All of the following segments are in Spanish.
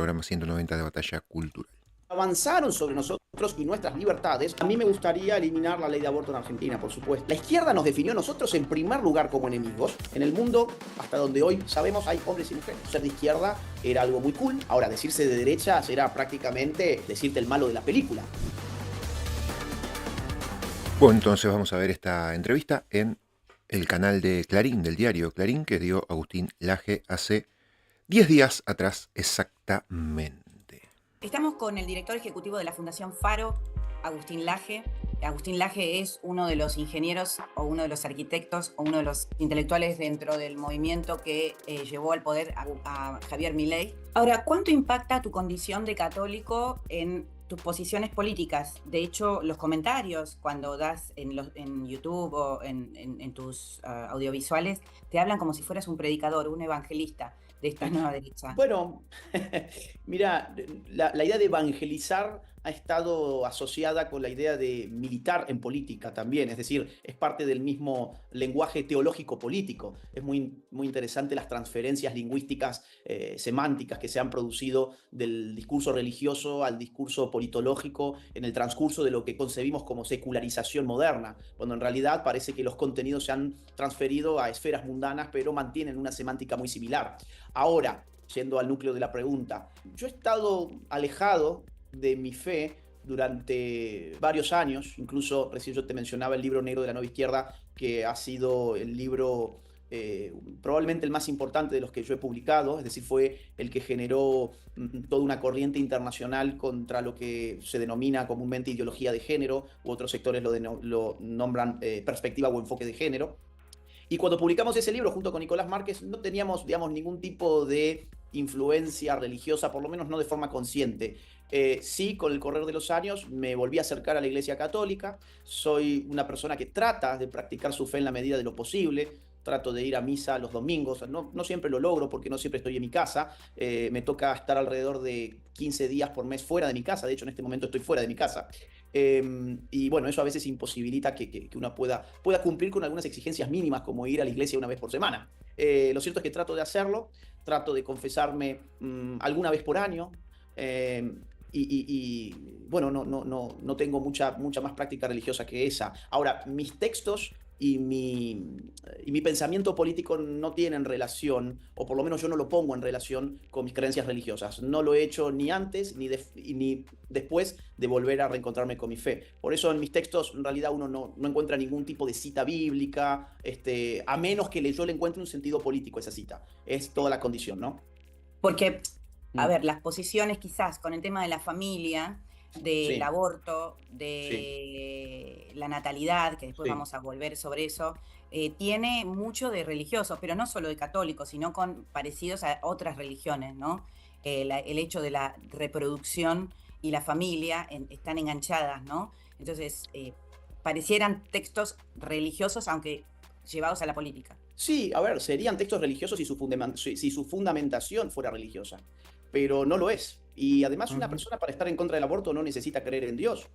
programa 190 de Batalla Cultural. Avanzaron sobre nosotros y nuestras libertades. A mí me gustaría eliminar la ley de aborto en Argentina, por supuesto. La izquierda nos definió a nosotros en primer lugar como enemigos. En el mundo, hasta donde hoy sabemos, hay hombres y mujeres. Ser de izquierda era algo muy cool. Ahora, decirse de derecha era prácticamente decirte el malo de la película. Bueno, entonces vamos a ver esta entrevista en el canal de Clarín, del diario Clarín, que dio Agustín Laje hace 10 días atrás exactamente. Estamos con el director ejecutivo de la Fundación Faro, Agustín Laje. Agustín Laje es uno de los ingenieros o uno de los arquitectos o uno de los intelectuales dentro del movimiento que llevó al poder a Javier Milei. Ahora, ¿cuánto impacta tu condición de católico en tus posiciones políticas? De hecho, los comentarios cuando das en YouTube o en tus audiovisuales te hablan como si fueras un predicador, un evangelista de esta nueva derecha. Bueno, mira, la idea de evangelizar ha estado asociada con la idea de militar en política también, es decir, es parte del mismo lenguaje teológico político. Es muy interesante las transferencias lingüísticas, semánticas que se han producido del discurso religioso al discurso politológico en el transcurso de lo que concebimos como secularización moderna, cuando en realidad parece que los contenidos se han transferido a esferas mundanas, pero mantienen una semántica muy similar. Ahora, yendo al núcleo de la pregunta, yo he estado alejado de mi fe durante varios años, incluso recién yo te mencionaba el libro negro de la nueva izquierda, que ha sido el libro probablemente el más importante de los que yo he publicado, es decir, fue el que generó toda una corriente internacional contra lo que se denomina comúnmente ideología de género, u otros sectores lo nombran perspectiva o enfoque de género. Y cuando publicamos ese libro junto con Nicolás Márquez, no teníamos, digamos, ningún tipo de influencia religiosa, por lo menos no de forma consciente. Sí, con el correr de los años me volví a acercar a la Iglesia Católica. Soy una persona que trata de practicar su fe en la medida de lo posible. Trato de ir a misa los domingos. No siempre lo logro porque no siempre estoy en mi casa. Me toca estar alrededor de 15 días por mes fuera de mi casa. De hecho, en este momento estoy fuera de mi casa. Y bueno, eso a veces imposibilita que uno pueda cumplir con algunas exigencias mínimas, como ir a la iglesia una vez por semana. Lo cierto es que trato de hacerlo, trato de confesarme alguna vez por año. Y bueno, no tengo mucha más práctica religiosa que esa. Ahora, mis textos y mi pensamiento político no tienen relación, o por lo menos yo no lo pongo en relación con mis creencias religiosas. No lo he hecho ni antes ni después de volver a reencontrarme con mi fe. Por eso en mis textos en realidad uno no encuentra ningún tipo de cita bíblica, a menos que yo le encuentre un sentido político a esa cita. Es toda la condición, ¿no? Porque, a ver, las posiciones quizás con el tema de la familia, del aborto, de la natalidad, que después vamos a volver sobre eso, tiene mucho de religiosos, pero no solo de católicos, sino con parecidos a otras religiones, ¿no? El hecho de la reproducción y la familia están enganchadas, ¿no? Entonces, parecieran textos religiosos, aunque llevados a la política. Sí, a ver, serían textos religiosos si su fundamentación fuera religiosa, pero no lo es. Y además una persona para estar en contra del aborto no necesita creer en Dios.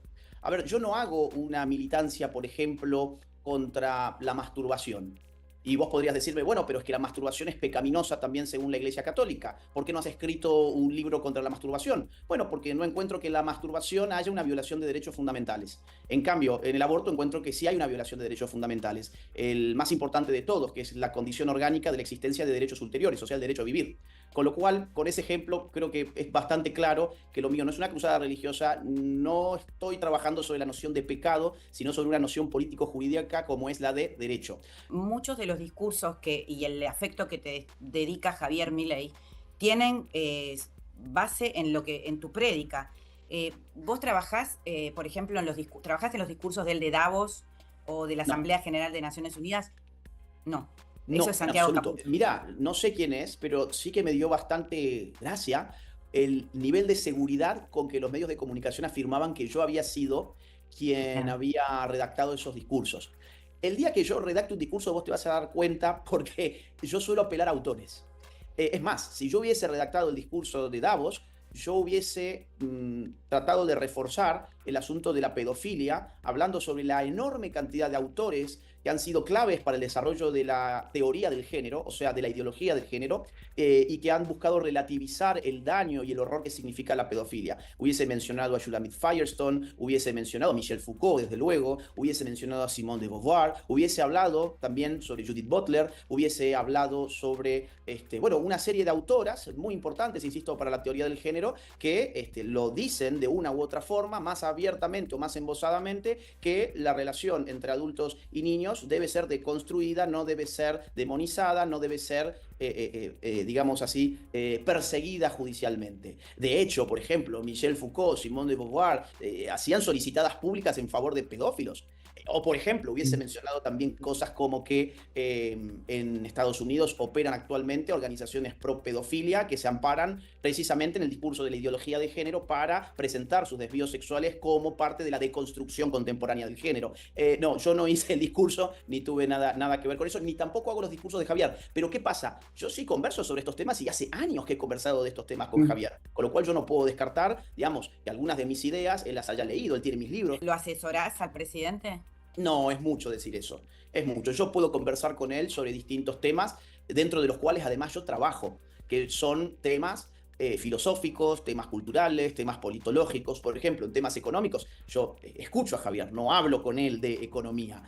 A ver, yo no hago una militancia, por ejemplo, contra la masturbación. Y vos podrías decirme, bueno, pero es que la masturbación es pecaminosa también según la Iglesia Católica. ¿Por qué no has escrito un libro contra la masturbación? Bueno, porque no encuentro que en la masturbación haya una violación de derechos fundamentales. En cambio, en el aborto encuentro que sí hay una violación de derechos fundamentales. El más importante de todos, que es la condición orgánica de la existencia de derechos ulteriores, o sea, el derecho a vivir. Con lo cual, con ese ejemplo, creo que es bastante claro que lo mío no es una cruzada religiosa, no estoy trabajando sobre la noción de pecado, sino sobre una noción político-jurídica como es la de derecho. Muchos de los discursos y el afecto que te dedica Javier Milei tienen base en tu prédica. ¿Vos trabajás, por ejemplo, trabajaste en los discursos del de Davos o de la Asamblea General de Naciones Unidas? No. Eso es Santiago Caputo. Mirá, no sé quién es, pero sí que me dio bastante gracia el nivel de seguridad con que los medios de comunicación afirmaban que yo había sido quien había redactado esos discursos. El día que yo redacte un discurso vos te vas a dar cuenta porque yo suelo apelar a autores. Es más, si yo hubiese redactado el discurso de Davos, yo hubiese tratado de reforzar el asunto de la pedofilia, hablando sobre la enorme cantidad de autores que han sido claves para el desarrollo de la teoría del género, o sea, de la ideología del género, y que han buscado relativizar el daño y el horror que significa la pedofilia. Hubiese mencionado a Shulamit Firestone, hubiese mencionado a Michel Foucault, desde luego, hubiese mencionado a Simone de Beauvoir, hubiese hablado también sobre Judith Butler, hubiese hablado sobre, bueno, una serie de autoras muy importantes, insisto, para la teoría del género, que lo dicen de una u otra forma, más abiertamente o más embozadamente, que la relación entre adultos y niños debe ser deconstruida, no debe ser demonizada, no debe ser, digamos así, perseguida judicialmente. De hecho, por ejemplo, Michel Foucault, Simone de Beauvoir, hacían solicitadas públicas en favor de pedófilos. O, por ejemplo, hubiese mencionado también cosas como que en Estados Unidos operan actualmente organizaciones pro pedofilia que se amparan precisamente en el discurso de la ideología de género para presentar sus desvíos sexuales como parte de la deconstrucción contemporánea del género. No, yo no hice el discurso, ni tuve nada que ver con eso, ni tampoco hago los discursos de Javier. Pero ¿qué pasa? Yo sí converso sobre estos temas y hace años que he conversado de estos temas con Javier. Con lo cual yo no puedo descartar, digamos, que algunas de mis ideas él las haya leído, él tiene mis libros. ¿Lo asesorás al presidente? No, es mucho decir eso, es mucho. Yo puedo conversar con él sobre distintos temas, dentro de los cuales además yo trabajo, que son temas filosóficos, temas culturales, temas politológicos. Por ejemplo, en temas económicos, yo escucho a Javier, no hablo con él de economía,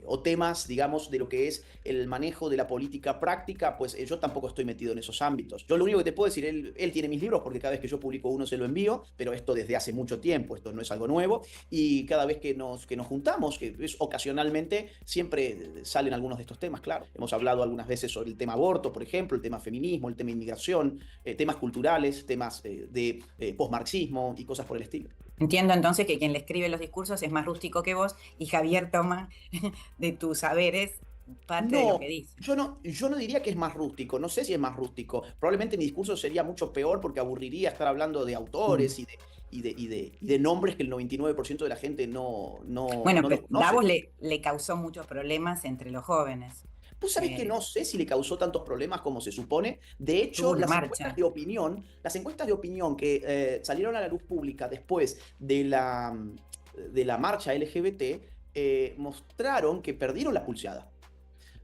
o temas, digamos, de lo que es el manejo de la política práctica, pues yo tampoco estoy metido en esos ámbitos. Yo lo único que te puedo decir, él tiene mis libros, porque cada vez que yo publico uno se lo envío, pero esto desde hace mucho tiempo, esto no es algo nuevo, y cada vez que nos juntamos, que es ocasionalmente, siempre salen algunos de estos temas, claro. Hemos hablado algunas veces sobre el tema aborto, por ejemplo, el tema feminismo, el tema inmigración, temas culturales, temas de posmarxismo y cosas por el estilo. Entiendo entonces que quien le escribe los discursos es más rústico que vos y Javier toma de tus saberes parte de lo que dice. Yo no diría que es más rústico, no sé si es más rústico. Probablemente mi discurso sería mucho peor porque aburriría estar hablando de autores y de nombres que el 99% de la gente no Bueno, no pero conoce. Davos le causó muchos problemas entre los jóvenes. Vos sabés que no sé si le causó tantos problemas como se supone. De hecho, Tuvo una las marcha. encuestas de opinión que salieron a la luz pública después de la marcha LGBT mostraron que perdieron la pulseada.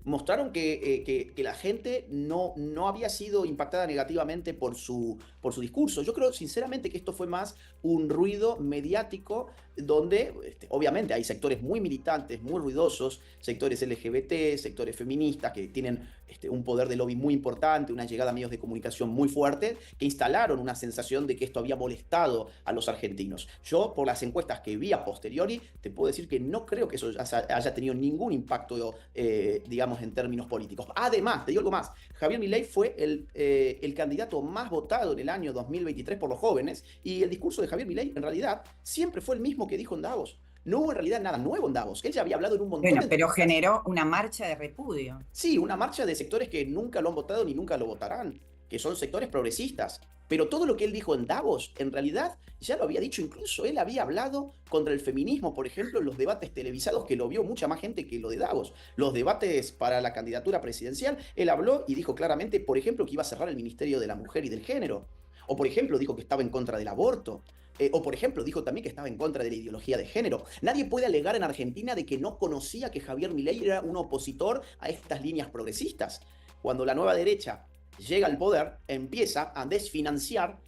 Mostraron que la gente no había sido impactada negativamente por su discurso. Yo creo sinceramente que esto fue más un ruido mediático donde obviamente hay sectores muy militantes, muy ruidosos, sectores LGBT, sectores feministas que tienen un poder de lobby muy importante, una llegada a medios de comunicación muy fuerte, que instalaron una sensación de que esto había molestado a los argentinos. Yo, por las encuestas que vi a posteriori, te puedo decir que no creo que eso haya tenido ningún impacto, digamos, en términos políticos. Además, te digo algo más, Javier Milei fue el candidato más votado en el año 2023 por los jóvenes, y el discurso de Javier Milei en realidad siempre fue el mismo que dijo en Davos. No hubo en realidad nada nuevo en Davos. Él ya había hablado en un montón Bueno, de pero entrevistas. generó una marcha de repudio. Sí, una marcha de sectores que nunca lo han votado ni nunca lo votarán, que son sectores progresistas. Pero todo lo que él dijo en Davos, en realidad, ya lo había dicho. Incluso él había hablado contra el feminismo, por ejemplo, en los debates televisados, que lo vio mucha más gente que lo de Davos. Los debates para la candidatura presidencial, él habló y dijo claramente, por ejemplo, que iba a cerrar el Ministerio de la Mujer y del Género. O, por ejemplo, dijo que estaba en contra del aborto. O, por ejemplo, dijo también que estaba en contra de la ideología de género. Nadie puede alegar en Argentina de que no conocía que Javier Milei era un opositor a estas líneas progresistas. Cuando la nueva derecha llega al poder, empieza a desfinanciar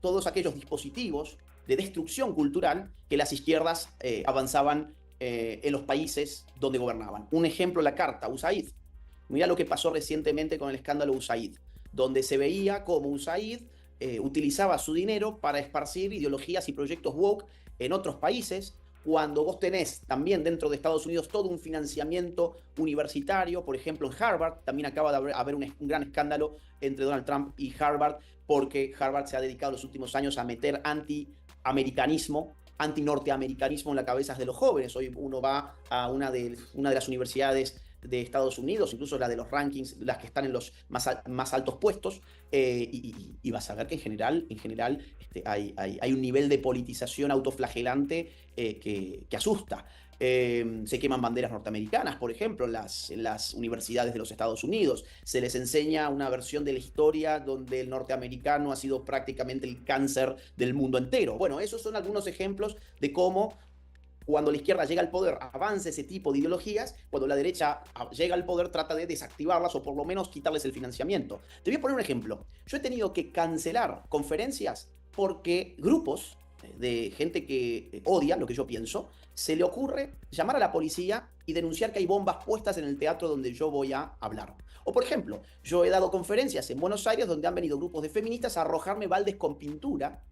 todos aquellos dispositivos de destrucción cultural que las izquierdas avanzaban en los países donde gobernaban. Un ejemplo, la carta USAID. Mirá lo que pasó recientemente con el escándalo USAID, donde se veía como USAID utilizaba su dinero para esparcir ideologías y proyectos woke en otros países, cuando vos tenés también dentro de Estados Unidos todo un financiamiento universitario. Por ejemplo, en Harvard también acaba de haber un gran escándalo entre Donald Trump y Harvard, porque Harvard se ha dedicado los últimos años a meter anti-americanismo, anti-norteamericanismo en las cabezas de los jóvenes. Hoy uno va a una de las universidades de Estados Unidos, incluso la de los rankings, las que están en los más altos puestos, y vas a ver que en general hay un nivel de politización autoflagelante que asusta. Se queman banderas norteamericanas, por ejemplo, en las universidades de los Estados Unidos. Se les enseña una versión de la historia donde el norteamericano ha sido prácticamente el cáncer del mundo entero. Bueno, esos son algunos ejemplos de cómo cuando la izquierda llega al poder avanza ese tipo de ideologías, cuando la derecha llega al poder trata de desactivarlas o por lo menos quitarles el financiamiento. Te voy a poner un ejemplo. Yo he tenido que cancelar conferencias porque grupos de gente que odia lo que yo pienso, se le ocurre llamar a la policía y denunciar que hay bombas puestas en el teatro donde yo voy a hablar. O por ejemplo, yo he dado conferencias en Buenos Aires donde han venido grupos de feministas a arrojarme baldes con pintura,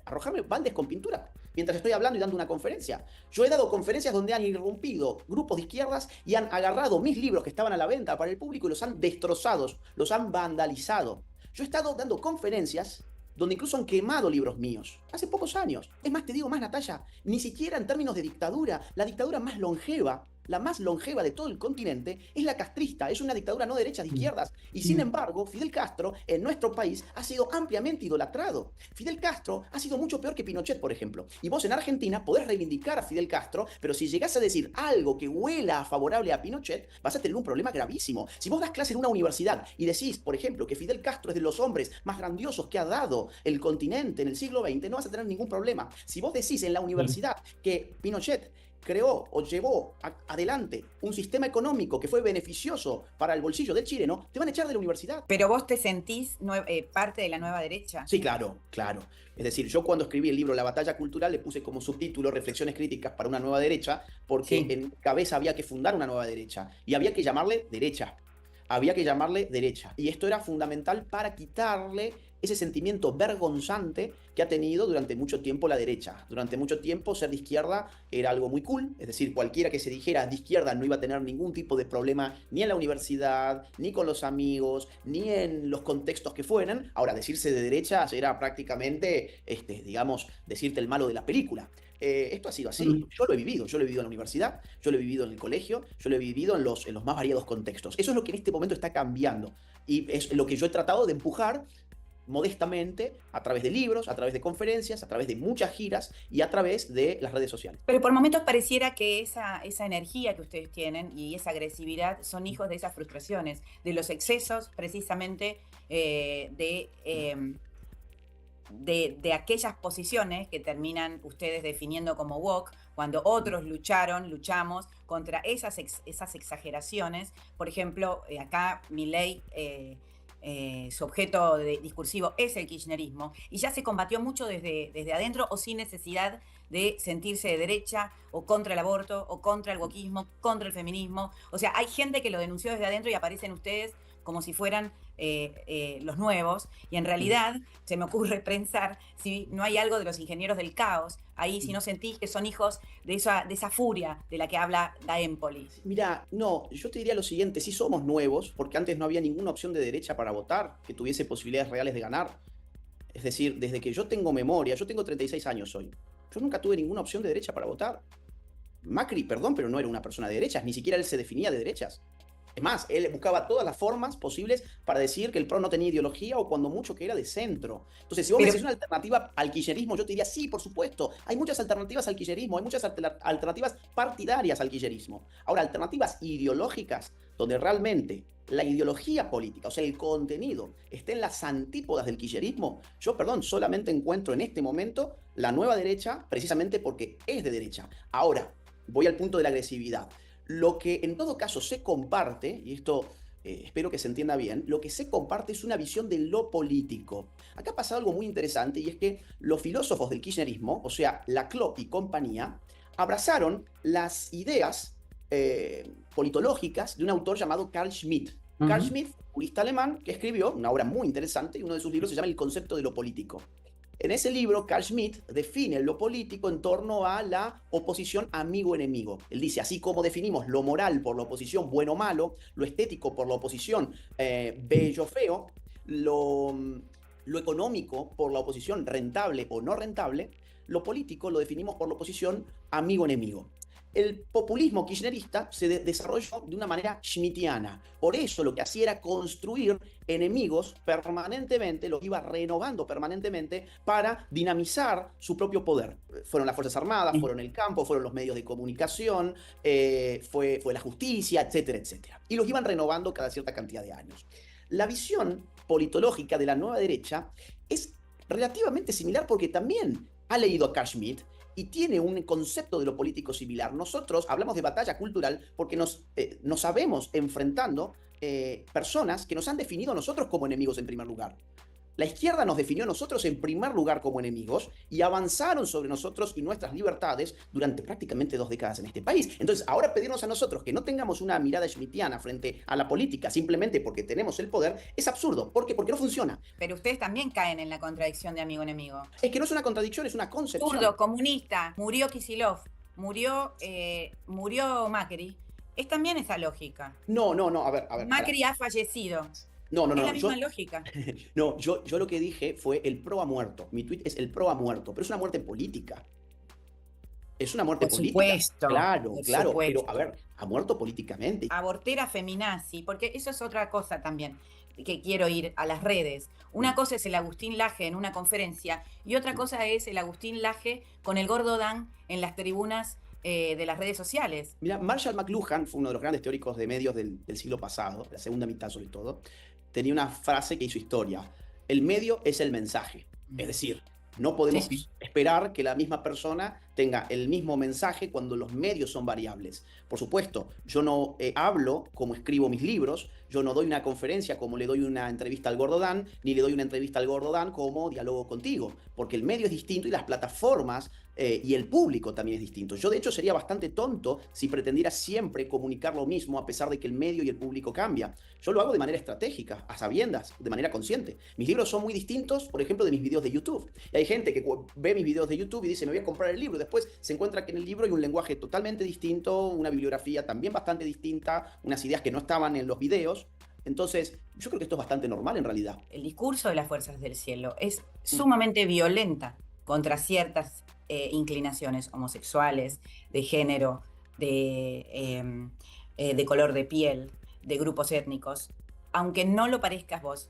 mientras estoy hablando y dando una conferencia. Yo he dado conferencias donde han irrumpido grupos de izquierdas y han agarrado mis libros que estaban a la venta para el público y los han destrozado, los han vandalizado. Yo he estado dando conferencias donde incluso han quemado libros míos, hace pocos años. Es más, te digo más, Natalia, ni siquiera en términos de dictadura, la dictadura más longeva, la más longeva de todo el continente, es la castrista, es una dictadura no de derechas, de izquierdas. Y sin embargo, Fidel Castro, en nuestro país, ha sido ampliamente idolatrado. Fidel Castro ha sido mucho peor que Pinochet, por ejemplo. Y vos en Argentina podés reivindicar a Fidel Castro, pero si llegás a decir algo que huela favorable a Pinochet, vas a tener un problema gravísimo. Si vos das clase en una universidad y decís, por ejemplo, que Fidel Castro es de los hombres más grandiosos que ha dado el continente en el siglo XX, no vas a tener ningún problema. Si vos decís en la universidad que Pinochet creó o llevó adelante un sistema económico que fue beneficioso para el bolsillo del chileno, te van a echar de la universidad. ¿Pero vos te sentís parte de la nueva derecha? Sí, claro, claro. Es decir, yo cuando escribí el libro La batalla cultural le puse como subtítulo Reflexiones críticas para una nueva derecha, porque Sí. en mi cabeza había que fundar una nueva derecha y había que llamarle derecha. Había que llamarle derecha. Y esto era fundamental para quitarle ese sentimiento vergonzante que ha tenido durante mucho tiempo la derecha. Durante mucho tiempo ser de izquierda era algo muy cool, es decir, cualquiera que se dijera de izquierda no iba a tener ningún tipo de problema ni en la universidad, ni con los amigos, ni en los contextos que fueran. Ahora, decirse de derecha era prácticamente, digamos, decirte el malo de la película. Esto ha sido así, yo lo he vivido en la universidad, yo lo he vivido en el colegio, yo lo he vivido en los más variados contextos. Eso es lo que en este momento está cambiando y es lo que yo he tratado de empujar modestamente a través de libros, a través de conferencias, a través de muchas giras y a través de las redes sociales. Pero por momentos pareciera que esa energía que ustedes tienen y esa agresividad son hijos de esas frustraciones, de los excesos precisamente de aquellas posiciones que terminan ustedes definiendo como woke, cuando otros luchamos contra esas exageraciones. Por ejemplo, acá Milei, su objeto discursivo es el kirchnerismo, y ya se combatió mucho desde adentro o sin necesidad de sentirse de derecha o contra el aborto o contra el wokismo, contra el feminismo. O sea, hay gente que lo denunció desde adentro y aparecen ustedes como si fueran los nuevos, y en realidad se me ocurre pensar si no hay algo de los ingenieros del caos ahí, si no sentís que son hijos de esa furia de la que habla la Empoli. Mira, no, yo te diría lo siguiente, sí somos nuevos, porque antes no había ninguna opción de derecha para votar que tuviese posibilidades reales de ganar. Es decir, desde que yo tengo memoria, yo tengo 36 años hoy, yo nunca tuve ninguna opción de derecha para votar. Macri, perdón, pero no era una persona de derechas, ni siquiera él se definía de derechas. Es más, él buscaba todas las formas posibles para decir que el PRO no tenía ideología o cuando mucho que era de centro. Entonces, si vos me decís una alternativa al kirchnerismo, yo te diría, sí, por supuesto, hay muchas alternativas al kirchnerismo, hay muchas alternativas partidarias al kirchnerismo. Ahora, alternativas ideológicas, donde realmente la ideología política, o sea, el contenido, esté en las antípodas del kirchnerismo, yo, perdón, solamente encuentro en este momento la nueva derecha precisamente porque es de derecha. Ahora, voy al punto de la agresividad. Lo que en todo caso se comparte, y esto espero que se entienda bien, lo que se comparte es una visión de lo político. Acá ha pasado algo muy interesante y es que los filósofos del kirchnerismo, o sea, Laclau y compañía, abrazaron las ideas politológicas de un autor llamado Carl Schmitt. Carl Schmitt, jurista alemán, que escribió una obra muy interesante y uno de sus libros se llama El concepto de lo político. En ese libro, Carl Schmitt define lo político en torno a la oposición amigo-enemigo. Él dice, así como definimos lo moral por la oposición bueno-malo, lo estético por la oposición bello-feo, lo económico por la oposición rentable o no rentable, lo político lo definimos por la oposición amigo-enemigo. El populismo kirchnerista se desarrolló de una manera schmittiana. Por eso lo que hacía era construir enemigos permanentemente, los iba renovando permanentemente para dinamizar su propio poder. Fueron las Fuerzas Armadas, fueron el campo, fueron los medios de comunicación, fue la justicia, etcétera, etcétera. Y los iban renovando cada cierta cantidad de años. La visión politológica de la nueva derecha es relativamente similar porque también ha leído a Carl Schmitt y tiene un concepto de lo político similar. Nosotros hablamos de batalla cultural porque nos sabemos enfrentando personas que nos han definido a nosotros como enemigos en primer lugar. La izquierda nos definió a nosotros en primer lugar como enemigos y avanzaron sobre nosotros y nuestras libertades durante prácticamente 2 décadas en este país. Entonces, ahora pedirnos a nosotros que no tengamos una mirada schmittiana frente a la política simplemente porque tenemos el poder es absurdo. ¿Por qué? Porque no funciona. Pero ustedes también caen en la contradicción de amigo-enemigo. Es que no es una contradicción, es una concepción. Zurdo, comunista, murió Kicillof, murió Macri. Es también esa lógica. No, a ver. Macri ha fallecido. No. Es la misma lógica. No, yo lo que dije fue el pro ha muerto. Mi tweet es el pro ha muerto, pero es una muerte política. Es una muerte política. Supuesto, Claro, por pero supuesto. a ver, ha muerto políticamente. Abortera feminazi, porque eso es otra cosa también, que quiero ir a las redes. Una cosa es el Agustín Laje en una conferencia y otra cosa es el Agustín Laje con el gordo Dan en las tribunas de las redes sociales. Mira, Marshall McLuhan fue uno de los grandes teóricos de medios del siglo pasado, la segunda mitad sobre todo. Tenía una frase que hizo historia. El medio es el mensaje. Es decir, no podemos esperar que la misma persona tenga el mismo mensaje cuando los medios son variables. Por supuesto, yo no hablo como escribo mis libros, yo no doy una conferencia como le doy una entrevista al Gordo Dan, ni le doy una entrevista al Gordo Dan como diálogo contigo, porque el medio es distinto y las plataformas y el público también es distinto. Yo de hecho sería bastante tonto si pretendiera siempre comunicar lo mismo a pesar de que el medio y el público cambia. Yo lo hago de manera estratégica, a sabiendas, de manera consciente. Mis libros son muy distintos, por ejemplo, de mis videos de YouTube. Y hay gente que ve mis videos de YouTube y dice, me voy a comprar el libro. Después se encuentra que en el libro hay un lenguaje totalmente distinto, una bibliografía también bastante distinta, unas ideas que no estaban en los videos. Entonces, yo creo que esto es bastante normal en realidad. El discurso de las fuerzas del cielo es sumamente violenta contra ciertas inclinaciones homosexuales, de género, de color de piel, de grupos étnicos, aunque no lo parezcas vos.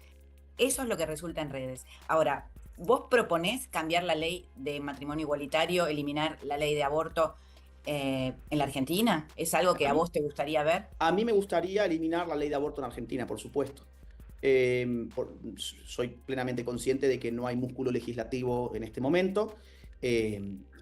Eso es lo que resulta en redes. Ahora, ¿vos proponés cambiar la ley de matrimonio igualitario, eliminar la ley de aborto en la Argentina? ¿Es algo que a vos te gustaría ver? A mí me gustaría eliminar la ley de aborto en Argentina, por supuesto. Soy plenamente consciente de que no hay músculo legislativo en este momento.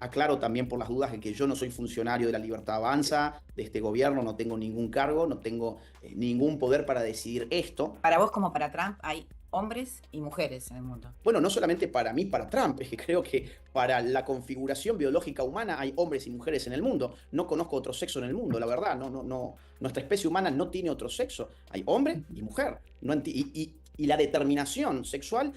Aclaro también por las dudas de que yo no soy funcionario de la Libertad Avanza, de este gobierno, no tengo ningún cargo, no tengo ningún poder para decidir esto. Para vos como para Trump hay hombres y mujeres en el mundo. Bueno, no solamente para mí, para Trump, es que creo que para la configuración biológica humana hay hombres y mujeres en el mundo. No conozco otro sexo en el mundo, la verdad. No, nuestra especie humana no tiene otro sexo. Hay hombre y mujer. Y la determinación sexual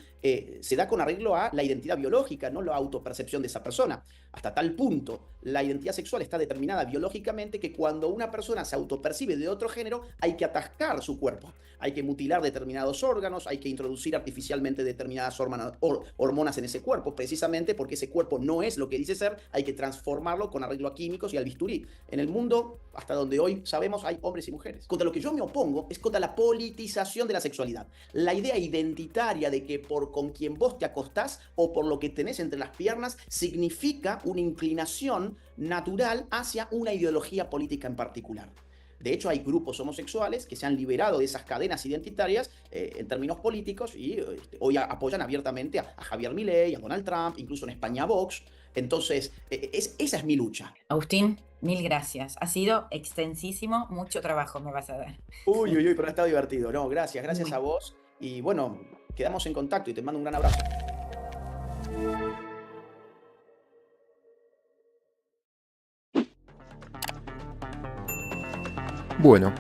se da con arreglo a la identidad biológica, no la autopercepción de esa persona. Hasta tal punto, la identidad sexual está determinada biológicamente que cuando una persona se autopercibe de otro género, hay que atascar su cuerpo. Hay que mutilar determinados órganos, hay que introducir artificialmente determinadas hormonas en ese cuerpo, precisamente porque ese cuerpo no es lo que dice ser, hay que transformarlo con arreglo a químicos y al bisturí. En el mundo, hasta donde hoy sabemos, hay hombres y mujeres. Contra lo que yo me opongo es contra la politización de la sexualidad. La idea identitaria de que por con quien vos te acostás o por lo que tenés entre las piernas significa una inclinación natural hacia una ideología política en particular. De hecho, hay grupos homosexuales que se han liberado de esas cadenas identitarias en términos políticos y hoy apoyan abiertamente a Javier Milei, a Donald Trump, incluso en España a Vox. Entonces, esa es mi lucha. Agustín, mil gracias. Ha sido extensísimo, mucho trabajo me vas a dar. Uy, pero ha estado divertido. No, gracias a vos. Y bueno, quedamos en contacto y te mando un gran abrazo. Bueno,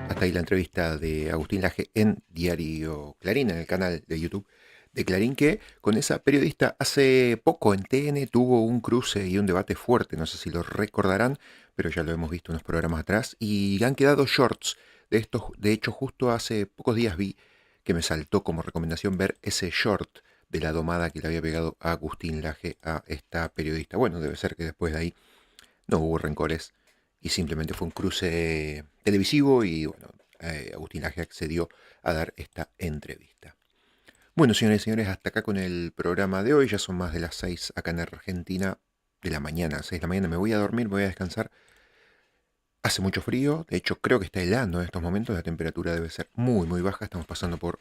hasta ahí la entrevista de Agustín Laje en Diario Clarín, en el canal de YouTube de Clarín, que con esa periodista hace poco en TN tuvo un cruce y un debate fuerte, no sé si lo recordarán, pero ya lo hemos visto unos programas atrás, y han quedado shorts de estos. De hecho, justo hace pocos días vi que me saltó como recomendación ver ese short de la domada que le había pegado a Agustín Laje a esta periodista. Bueno, debe ser que después de ahí no hubo rencores y simplemente fue un cruce televisivo y bueno, Agustín Laje accedió a dar esta entrevista. Bueno, señores y señores, hasta acá con el programa de hoy. Ya son más de las 6 acá en Argentina, de la mañana, 6 de la mañana. Me voy a dormir, me voy a descansar. Hace mucho frío, de hecho creo que está helando en estos momentos. La temperatura debe ser muy baja, estamos pasando por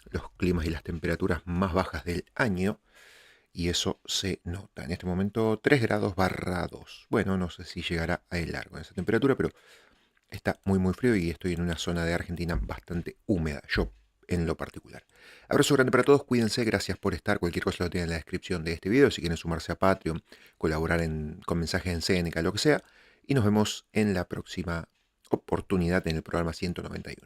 los climas y las temperaturas más bajas del año. y eso se nota. En este momento 3 grados barra 2. Bueno, no sé si llegará a helar con esa temperatura, pero está muy muy frío y estoy en una zona de Argentina bastante húmeda, yo en lo particular. Abrazo grande para todos, cuídense, gracias por estar. Cualquier cosa lo tienen en la descripción de este video, si quieren sumarse a Patreon, colaborar con mensajes en Seneca, lo que sea. Y nos vemos en la próxima oportunidad en el programa 191.